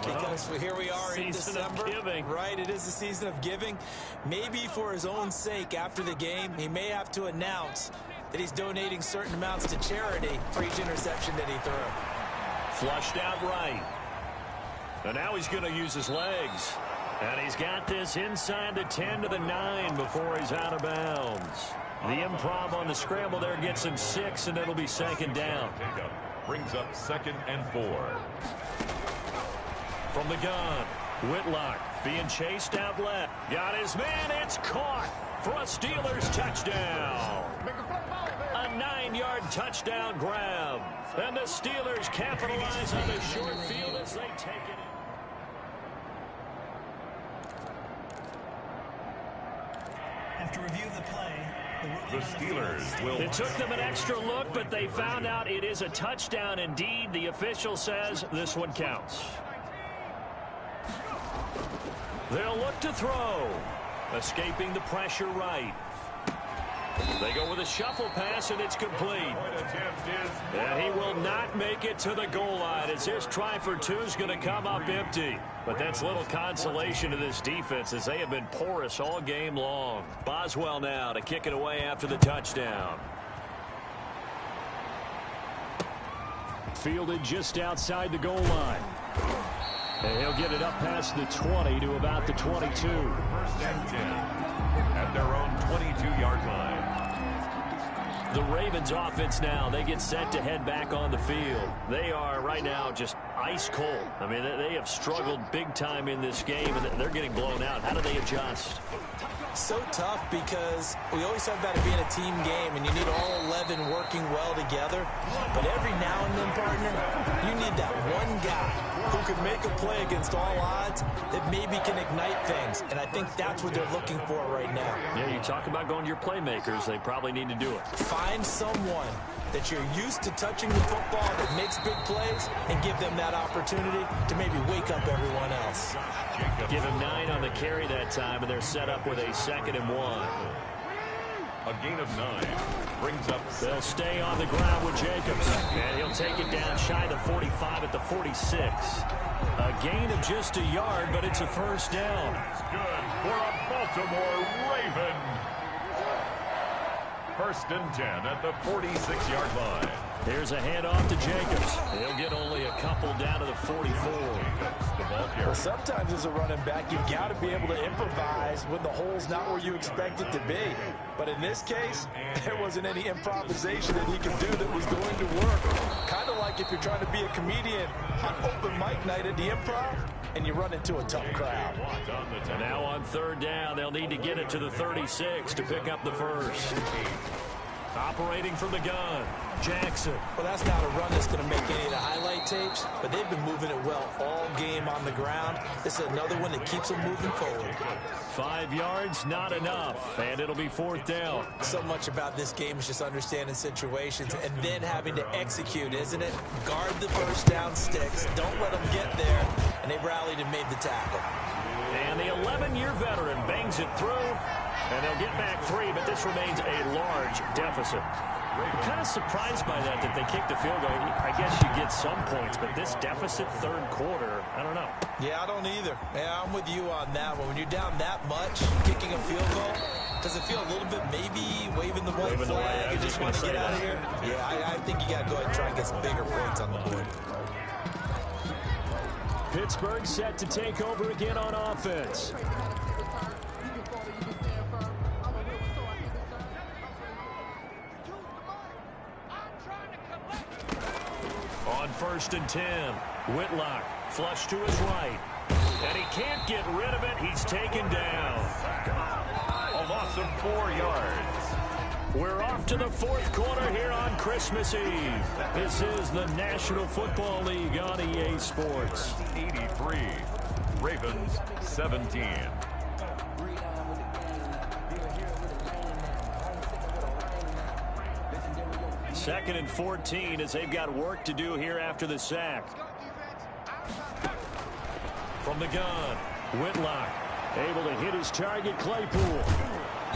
[SPEAKER 3] because here we are in December. Right, it is the season of giving. Maybe for his own sake, after the game, he may have to announce that he's donating certain amounts to charity for each interception that he threw.
[SPEAKER 2] Flushed out right. And now he's going to use his legs. And he's got this inside the 10 to the 9 before he's out of bounds. The improv on the scramble there gets him 6, and it'll be 2nd down.
[SPEAKER 1] Brings up 2nd and 4.
[SPEAKER 2] From the gun, Whitlock being chased out left. Got his man, it's caught for a Steelers touchdown. A 9-yard touchdown grab. And the Steelers capitalize on the short field as they take it.
[SPEAKER 4] After review of the play,
[SPEAKER 1] the Steelers will...
[SPEAKER 2] It took them an extra look, but they found out it is a touchdown indeed. The official says this one counts. They'll look to throw. Escaping the pressure right. They go with a shuffle pass, and it's complete. And he will not make it to the goal line, as this try for two is going to come up empty. But that's little consolation to this defense, as they have been porous all game long. Boswell now to kick it away after the touchdown. Fielded just outside the goal line. And he'll get it up past the 20 to about the 22.
[SPEAKER 1] First and 10 at their own 22-yard line.
[SPEAKER 2] The Ravens offense now, they get set to head back on the field. They are right now just ice cold. I mean, they have struggled big time in this game, and they're getting blown out. How do they adjust?
[SPEAKER 3] So tough, because we always talk about it being a team game, and you need all 11 working well together. But every now and then, partner, you need that one guy who can make a play against all odds that maybe can ignite things. And I think that's what they're looking for right now.
[SPEAKER 2] Yeah, you talk about going to your playmakers. They probably need to do it.
[SPEAKER 3] Find someone that you're used to touching the football that makes big plays and give them that opportunity to maybe wake up everyone else.
[SPEAKER 2] Give him 9 on the carry that time, and they're set up with a 2nd and 1.
[SPEAKER 1] A gain of 9 brings up...
[SPEAKER 2] They'll stay on the ground with Jacobs, and he'll take it down shy the 45 at the 46. A gain of just a yard, but it's a first down.
[SPEAKER 1] Good for a Baltimore Raven. First and 10 at the 46-yard line.
[SPEAKER 2] Here's a handoff to Jacobs. He'll get only a couple down to the 44.
[SPEAKER 3] Well, sometimes as a running back, you've got to be able to improvise when the hole's not where you expect it to be. But in this case, there wasn't any improvisation that he could do that was going to work. Kind of like if you're trying to be a comedian on open mic night at the Improv, and you run into a tough crowd.
[SPEAKER 2] And now on 3rd down, they'll need to get it to the 36 to pick up the first. Operating from the gun, Jackson.
[SPEAKER 3] Well, that's not a run that's going to make any of the highlight tapes, but they've been moving it well all game on the ground. This is another one that keeps them moving forward.
[SPEAKER 2] 5 yards, not enough, and it'll be 4th down.
[SPEAKER 3] So much about this game is just understanding situations and then having to execute, isn't it? Guard the first down sticks. Don't let them get there, and they rallied and made the tackle.
[SPEAKER 2] And the 11-year veteran bangs it through. And they'll get back 3, but this remains a large deficit. I'm kind of surprised by that they kicked the field goal. I guess you get some points, but this deficit 3rd quarter, I don't know.
[SPEAKER 3] Yeah, I don't either. Yeah, I'm with you on that one. When you're down that much, kicking a field goal, does it feel a little bit maybe waving the white flag and just want to get out of here? Yeah, I think you got to go ahead and try and get some bigger points on the board.
[SPEAKER 2] Pittsburgh set to take over again on offense. On 1st and 10, Whitlock flush to his right. And he can't get rid of it. He's taken down.
[SPEAKER 1] A loss of 4 yards.
[SPEAKER 2] We're off to the 4th quarter here on Christmas Eve. This is the National Football League on EA Sports.
[SPEAKER 1] 83. Ravens 17.
[SPEAKER 2] 2nd and 14 as they've got work to do here after the sack. From the gun, Whitlock able to hit his target, Claypool.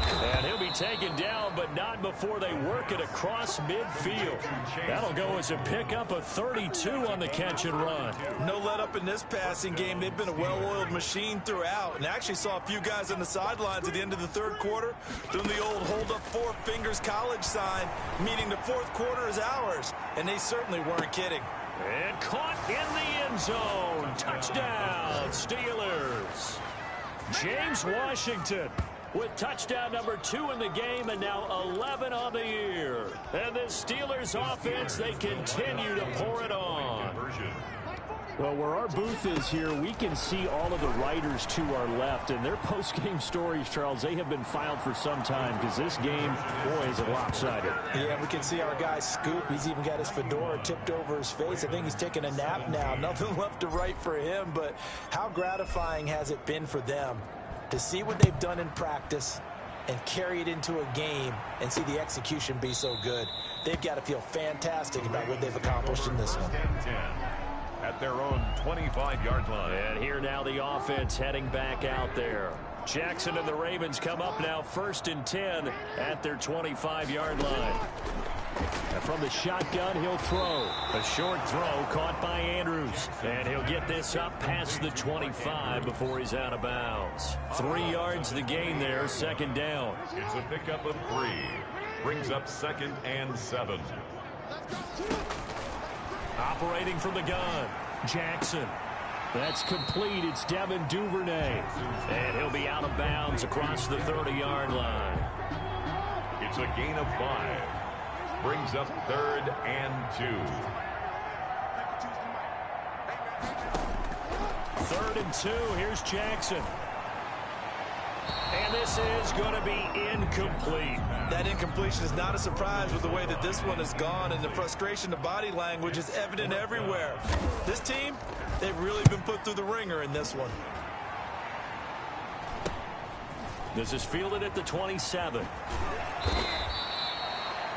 [SPEAKER 2] And he'll be taken down, but not before they work it across midfield. That'll go as a pickup of 32 on the catch and run.
[SPEAKER 3] No let up in this passing game. They've been a well-oiled machine throughout. And actually saw a few guys on the sidelines at the end of the 3rd quarter doing the old hold up 4 fingers college sign, meaning the 4th quarter is ours. And they certainly weren't kidding.
[SPEAKER 2] And caught in the end zone. Touchdown, Steelers. James Washington with touchdown number 2 in the game, and now 11 on the year. And the Steelers offense, they continue to pour it on. Well, where our booth is here, we can see all of the writers to our left, and their post-game stories, Charles, they have been filed for some time, because this game, boy, is it lopsided.
[SPEAKER 3] Yeah, we can see our guy Scoop. He's even got his fedora tipped over his face. I think he's taking a nap now. Nothing left to write for him, but how gratifying has it been for them to see what they've done in practice and carry it into a game and see the execution be so good. They've got to feel fantastic about what they've accomplished in this one.
[SPEAKER 1] At their own 25-yard line.
[SPEAKER 2] And here now the offense heading back out there. Jackson and the Ravens come up now 1st and 10 at their 25-yard line. And from the shotgun, he'll throw. A short throw caught by Andrews. And he'll get this up past the 25 before he's out of bounds. 3 yards the gain there, 2nd down.
[SPEAKER 1] It's a pickup of 3. Brings up 2nd and 7.
[SPEAKER 2] Operating from the gun, Jackson. That's complete. It's Devin Duvernay. And he'll be out of bounds across the 30-yard line.
[SPEAKER 1] It's a gain of 5. Brings up 3rd and 2.
[SPEAKER 2] 3rd and 2. Here's Jackson. And this is going to be incomplete.
[SPEAKER 3] That incompletion is not a surprise with the way that this one has gone, and the frustration, the body language is evident everywhere. This team, they've really been put through the ringer in this one.
[SPEAKER 2] This is fielded at the 27.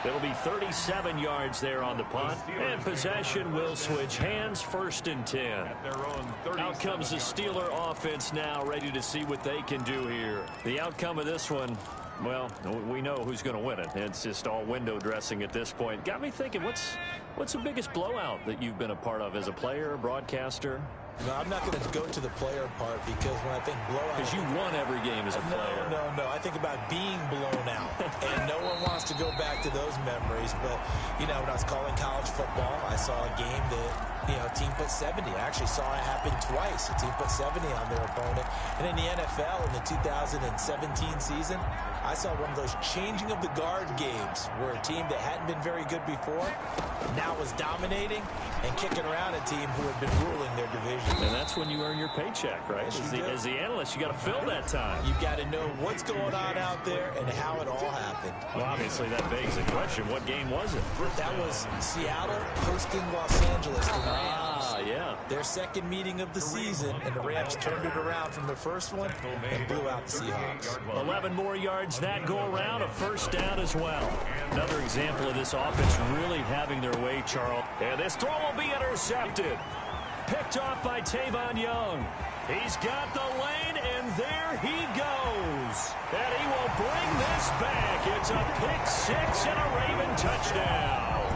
[SPEAKER 2] It'll be 37 yards there on the punt, and possession will switch hands, 1st and 10. Out comes the Steeler offense now, ready to see what they can do here. The outcome of this one, well, we know who's going to win it. It's just all window dressing at this point. Got me thinking, what's the biggest blowout that you've been a part of as a player, broadcaster?
[SPEAKER 3] No, I'm not going to go to the player part, because when I think blowout...
[SPEAKER 2] Because you won every game as a player.
[SPEAKER 3] No. I think about being blown out. And no one wants to go back to those memories. But, you know, when I was calling college football, I saw a game that, you know, a team put 70. I actually saw it happen twice. A team put 70 on their opponent. And in the NFL, in the 2017 season, I saw one of those changing of the guard games where a team that hadn't been very good before now was dominating and kicking around a team who had been ruling their division.
[SPEAKER 2] And that's when you earn your paycheck, right? As the analyst, you got to fill that time.
[SPEAKER 3] You've got to know what's going on out there and how it all happened.
[SPEAKER 2] Well, obviously, that begs the question, what game was it?
[SPEAKER 3] That was Seattle hosting Los Angeles. The Rams.
[SPEAKER 2] Yeah.
[SPEAKER 3] Their second meeting of the season, and the Rams turned it around from the first one and blew out the Seahawks.
[SPEAKER 2] 11 more yards that go around, a 1st down as well. Another example of this offense really having their way, Charles. And this throw will be intercepted. Picked off by Tavon Young. He's got the lane, and there he goes. And he will bring this back. It's a pick 6 and a Raven touchdown.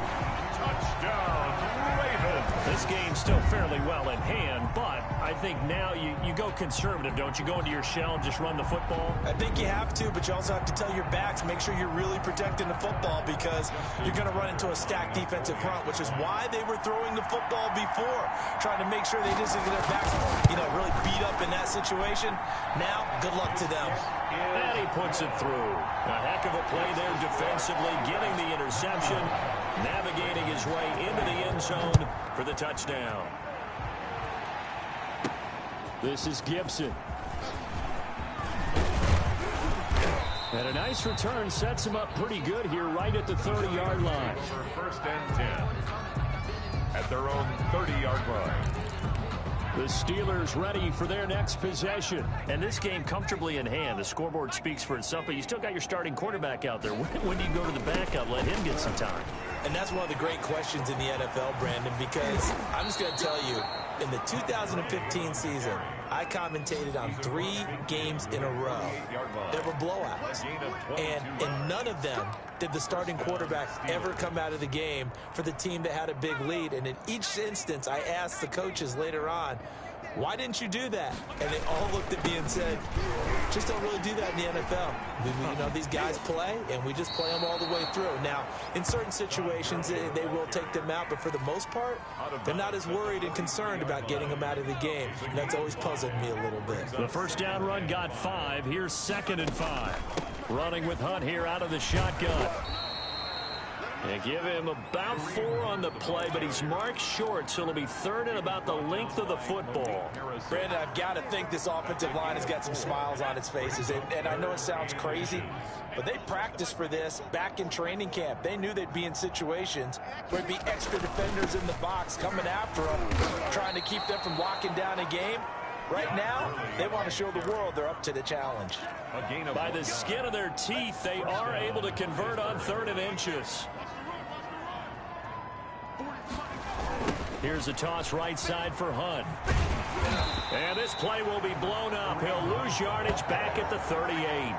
[SPEAKER 1] Touchdown, Raven.
[SPEAKER 2] This game's still fairly well in hand, but I think now you go conservative, don't you? Go into your shell and just run the football?
[SPEAKER 3] I think you have to, but you also have to tell your backs, make sure you're really protecting the football, because you're going to run into a stacked defensive front, which is why they were throwing the football before, trying to make sure they just get their backs, you know, really beat up in that situation. Now, good luck to them.
[SPEAKER 2] And he puts it through. A heck of a play there defensively, getting the interception, navigating his way into the end zone for the touchdown. This is Gibson. And a nice return sets him up pretty good here right at the 30-yard line.
[SPEAKER 1] For 1st and 10 at their own 30-yard line.
[SPEAKER 2] The Steelers ready for their next possession. And this game comfortably in hand. The scoreboard speaks for itself, but you still got your starting quarterback out there. When do you go to the backup, let him get some time?
[SPEAKER 3] And that's one of the great questions in the NFL, Brandon, because I'm just going to tell you, in the 2015 season, I commentated on 3 games in a row. There were blowouts. And in none of them did the starting quarterback ever come out of the game for the team that had a big lead. And in each instance, I asked the coaches later on, why didn't you do that? And they all looked at me and said, just don't really do that in the NFL. You know, these guys play, and we just play them all the way through. Now, in certain situations, they will take them out, but for the most part, they're not as worried and concerned about getting them out of the game. And that's always puzzled me a little bit.
[SPEAKER 2] The 1st down run got 5. Here's 2nd and 5. Running with Hunt here out of the shotgun. They give him about 4 on the play, but he's marked short, so it'll be 3rd and about the length of the football.
[SPEAKER 3] Brandon, I've got to think this offensive line has got some smiles on its faces, and I know it sounds crazy, but they practiced for this back in training camp. They knew they'd be in situations where there'd be extra defenders in the box coming after them, trying to keep them from locking down a game. Right now, they want to show the world they're up to the challenge.
[SPEAKER 2] By the skin of their teeth, they are able to convert on 3rd and inches. Here's a toss right side for Hunt. And this play will be blown up. He'll lose yardage back at the 38.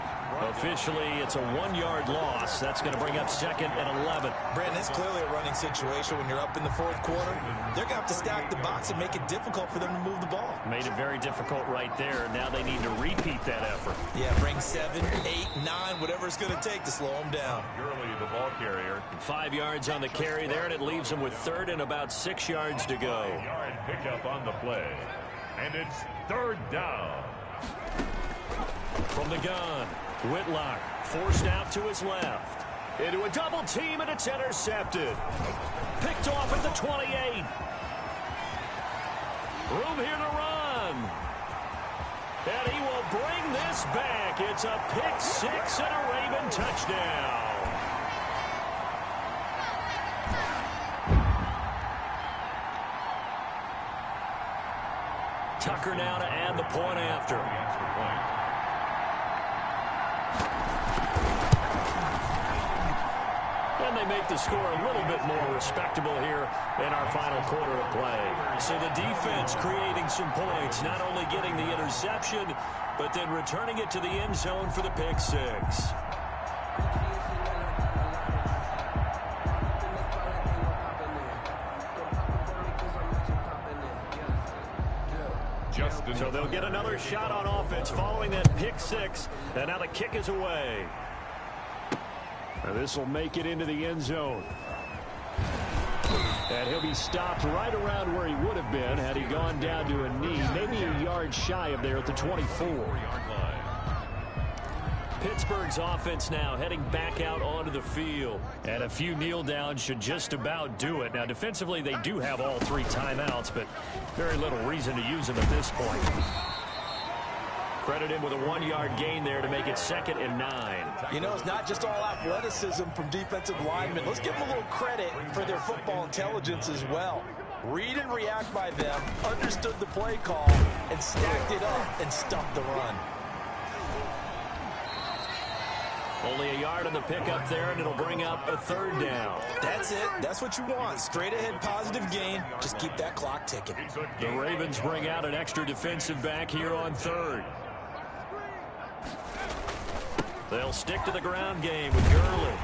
[SPEAKER 2] Officially, it's a 1-yard loss. That's going to bring up 2nd and 11.
[SPEAKER 3] Brandon, it's clearly a running situation when you're up in the 4th quarter. They're going to have to stack the box and make it difficult for them to move the ball.
[SPEAKER 2] Made it very difficult right there. Now they need to repeat that effort.
[SPEAKER 3] Yeah, bring 7, 8, 9, whatever it's going to take to slow them down.
[SPEAKER 1] Gurley, the ball carrier.
[SPEAKER 2] 5 yards on the carry there, and it leaves them with 3rd and about 6 yards to go.
[SPEAKER 1] Yard pickup on the play. And it's 3rd down.
[SPEAKER 2] From the gun, Whitlock forced out to his left. Into a double team, and it's intercepted. Picked off at the 28. Room here to run. And he will bring this back. It's a pick 6 and a Raven touchdown. Tucker now to add the point after. And they make the score a little bit more respectable here in our final quarter of play. So the defense creating some points, not only getting the interception, but then returning it to the end zone for the pick 6. So they'll get another shot on offense following that pick 6. And now the kick is away. And this will make it into the end zone. And he'll be stopped right around where he would have been had he gone down to a knee. Maybe a yard shy of there at the 24-yard line. Pittsburgh's offense now heading back out onto the field. And a few kneel downs should just about do it. Now, defensively, they do have all 3 timeouts, but very little reason to use them at this point. Credit him with a 1-yard gain there to make it 2nd and 9.
[SPEAKER 3] You know, it's not just all athleticism from defensive linemen. Let's give them a little credit for their football intelligence as well. Read and react by them, understood the play call, and stacked it up and stuffed the run.
[SPEAKER 2] Only a yard on the pickup there, and it'll bring up a 3rd down.
[SPEAKER 3] That's it. That's what you want. Straight ahead positive gain. Just keep that clock ticking.
[SPEAKER 2] The Ravens bring out an extra defensive back here on 3rd. They'll stick to the ground game with Gurley.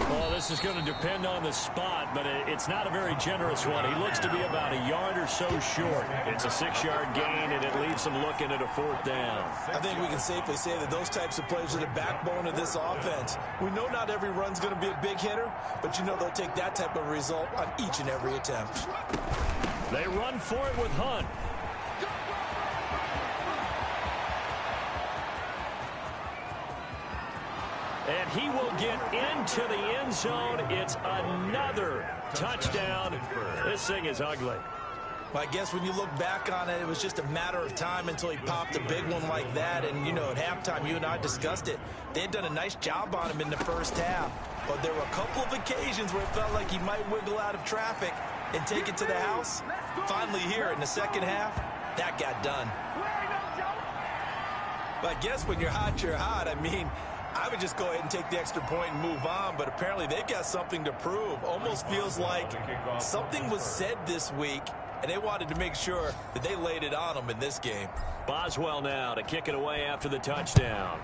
[SPEAKER 2] Well, this is going to depend on the spot, but it's not a very generous one. He looks to be about a yard or so short. It's a 6-yard gain, and it leaves him looking at a 4th down.
[SPEAKER 3] I think we can safely say that those types of plays are the backbone of this offense. We know not every run's going to be a big hitter, but you know they'll take that type of result on each and every attempt.
[SPEAKER 2] They run for it with Hunt. And he will get into the end zone. It's another touchdown. This thing is ugly.
[SPEAKER 3] Well, I guess when you look back on it, it was just a matter of time until he popped a big one like that. And, you know, at halftime, you and I discussed it. They had done a nice job on him in the first half. But there were a couple of occasions where it felt like he might wiggle out of traffic and take it to the house. Finally here in the second half, that got done. But I guess when you're hot, you're hot. I mean, I would just go ahead and take the extra point and move on, but apparently they've got something to prove. Almost feels like something was said this week, and they wanted to make sure that they laid it on them in this game.
[SPEAKER 2] Boswell now to kick it away after the touchdown.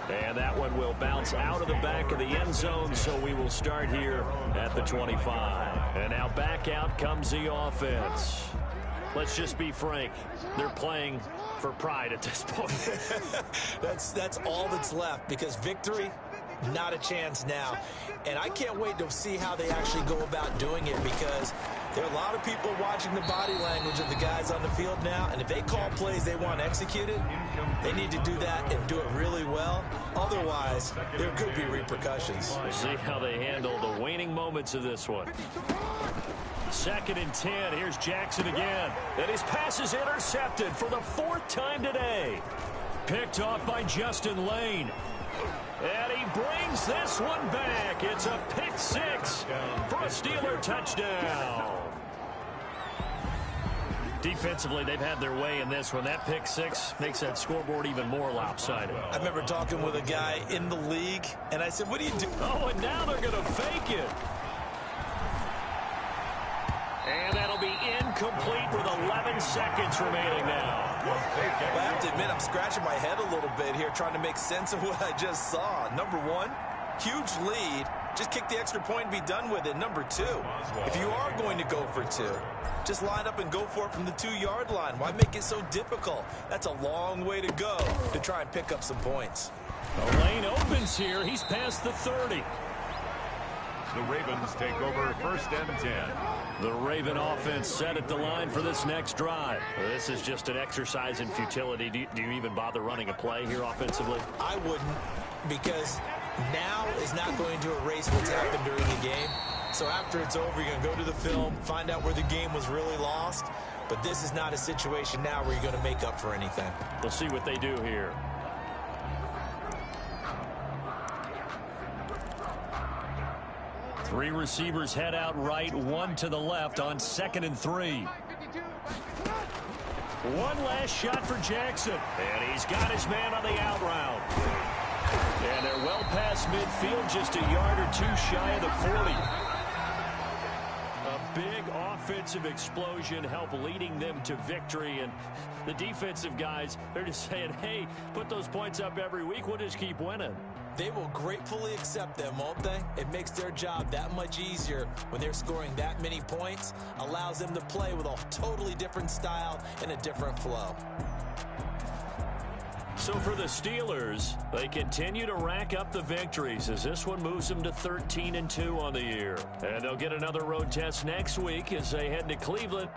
[SPEAKER 2] And that one will bounce out of the back of the end zone, so we will start here at the 25. And now back out comes the offense. Let's just be frank. They're playing for pride at this point.
[SPEAKER 3] That's all that's left, because victory, not a chance now. And I can't wait to see how they actually go about doing it, because there are a lot of people watching the body language of the guys on the field now, and if they call plays they want executed, they need to do that and do it really well. Otherwise, there could be repercussions.
[SPEAKER 2] We'll see how they handle the waning moments of this one. 2nd and 10. Here's Jackson again. And his pass is intercepted for the 4th time today. Picked off by Justin Lane. And he brings this one back. It's a pick 6 for a Steeler touchdown. Defensively, they've had their way in this one. That pick six makes that scoreboard even more lopsided.
[SPEAKER 3] I remember talking with a guy in the league, and I said, what do you do?
[SPEAKER 2] Oh, and now they're going to fake it. And that'll be incomplete with 11 seconds remaining now.
[SPEAKER 3] Well, I have to admit, I'm scratching my head a little bit here trying to make sense of what I just saw. Number one, huge lead. Just kick the extra point and be done with it. Number two, if you are going to go for two, just line up and go for it from the 2-yard line. Why make it so difficult? That's a long way to go to try and pick up some points.
[SPEAKER 2] The lane opens here. He's past the 30.
[SPEAKER 1] The Ravens take over 1st and 10.
[SPEAKER 2] The Raven offense set at the line for this next drive. This is just an exercise in futility. Do you even bother running a play here offensively?
[SPEAKER 3] I wouldn't, because now is not going to erase what's happened during the game. So after it's over, you're going to go to the film, find out where the game was really lost. But this is not a situation now where you're going to make up for anything.
[SPEAKER 2] We'll see what they do here. Three receivers head out right, one to the left on 2nd and 3. One last shot for Jackson. And he's got his man on the out route. And they're well past midfield, just a yard or two shy of the 40. A big offensive explosion helped leading them to victory. And the defensive guys, they're just saying, hey, put those points up every week. We'll just keep winning.
[SPEAKER 3] They will gratefully accept them, won't they? It makes their job that much easier when they're scoring that many points. Allows them to play with a totally different style and a different flow.
[SPEAKER 2] So for the Steelers, they continue to rack up the victories as this one moves them to 13-2 on the year. And they'll get another road test next week as they head to Cleveland.